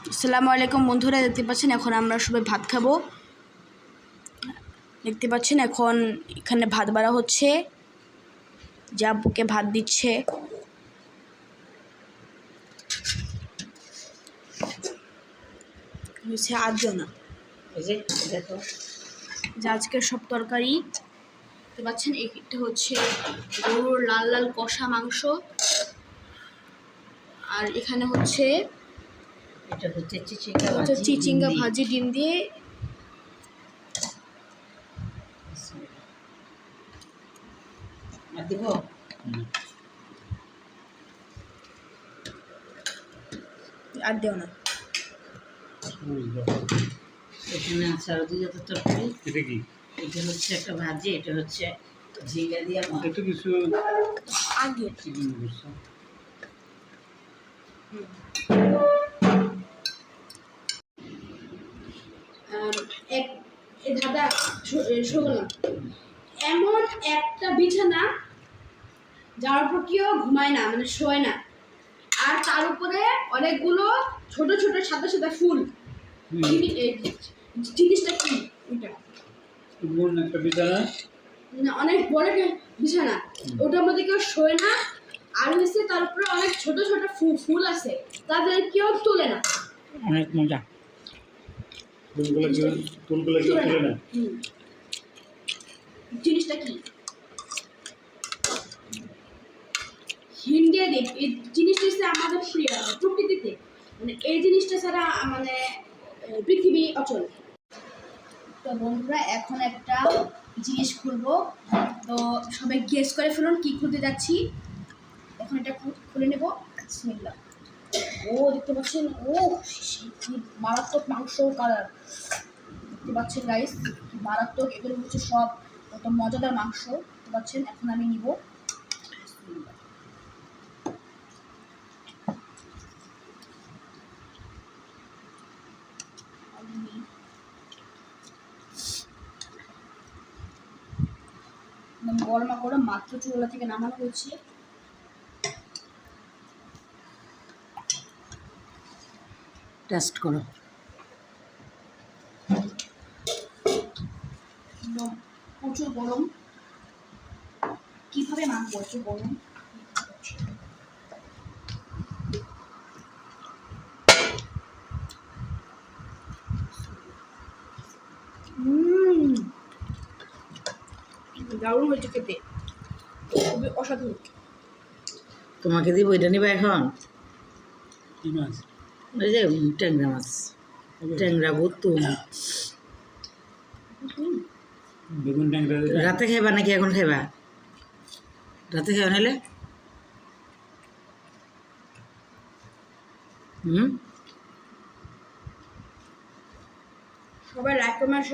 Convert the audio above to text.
আসসালামু আলাইকুম বন্ধুরা, দেখতে পাচ্ছেন এখন আমরা সবাই ভাত খাবো। দেখতে পাচ্ছেন এখন এখানে ভাত বাড়া হচ্ছে, যে আব্বুকে ভাত দিচ্ছে। হচ্ছে আটজনা, যে আজকের সব তরকারি দেখতে পাচ্ছেন। এটা হচ্ছে গরুর লাল লাল কষা মাংস, আর এখানে হচ্ছে চিচিঙ্গা ভাজি ডিম দিয়ে। আর দেও না, এখানে আছে আরো দুই জাতের তরকারি। এটা কি? এটা হচ্ছে একটা ভাজি, এটা হচ্ছে ঝিঙ্গা দিয়া একটু কিছু আগে দাদা শোনো, এমন একটা বিছানা যার উপর কেউ ঘুমায় না, মানে শোয় না, আর তার উপরে অনেকগুলো ছোট ছোট সাদা সাদা ফুল। জিনিসটা কি? একটা বিছানা, অনেক বড় বিছানা, ওটার মধ্যে কেউ শোয় না, আর হচ্ছে তার উপরে অনেক ছোট ছোট ফুল আছে, তাদের কেউ তোলে না। অনেক মজা। ফুলগুলো তোলে না। জিনিসটা কি? হিন্দিয়া দিক, এই জিনিসটা হচ্ছে আমাদের প্রকৃতিতে, মানে এই জিনিসটা ছাড়া মানে পৃথিবী অচল। তো বন্ধুরা এখন একটা জিনিস খুলবো, তো সবাই গেস করে ফেলুন কি খুলতে যাচ্ছি। এখন এটা খুলে নেব। বিসমিল্লাহ। ও দেখতে পাচ্ছেন, ও কি মারাত্মক মাংস কালার, দেখতে পাচ্ছেন গাইস, কি মারাত্মক। এগুলো হচ্ছে সব কত মজাদার মাংস, দেখতে পাচ্ছেন। এখন আমি নিব। গরমা গরম মাত্র চুলা থেকে নামানো হয়েছে। টেস্ট করো। প্রচুর গরম, কিভাবে মাখবো এত গরম। দারুণ হয়েছে খেতে, খুবই অসাধারণ। তোমাকে দিব, এটা নিবা এখন? কি মাছ? ওই যে ট্যাংরা মাছ, ট্যাংরা বুতুম। বেগুন ট্যাংরা রাতে খাইবা নাকি এখন খাইবা? রাতে খাইবা নাহলে? সবাই লাইক কমেন্ট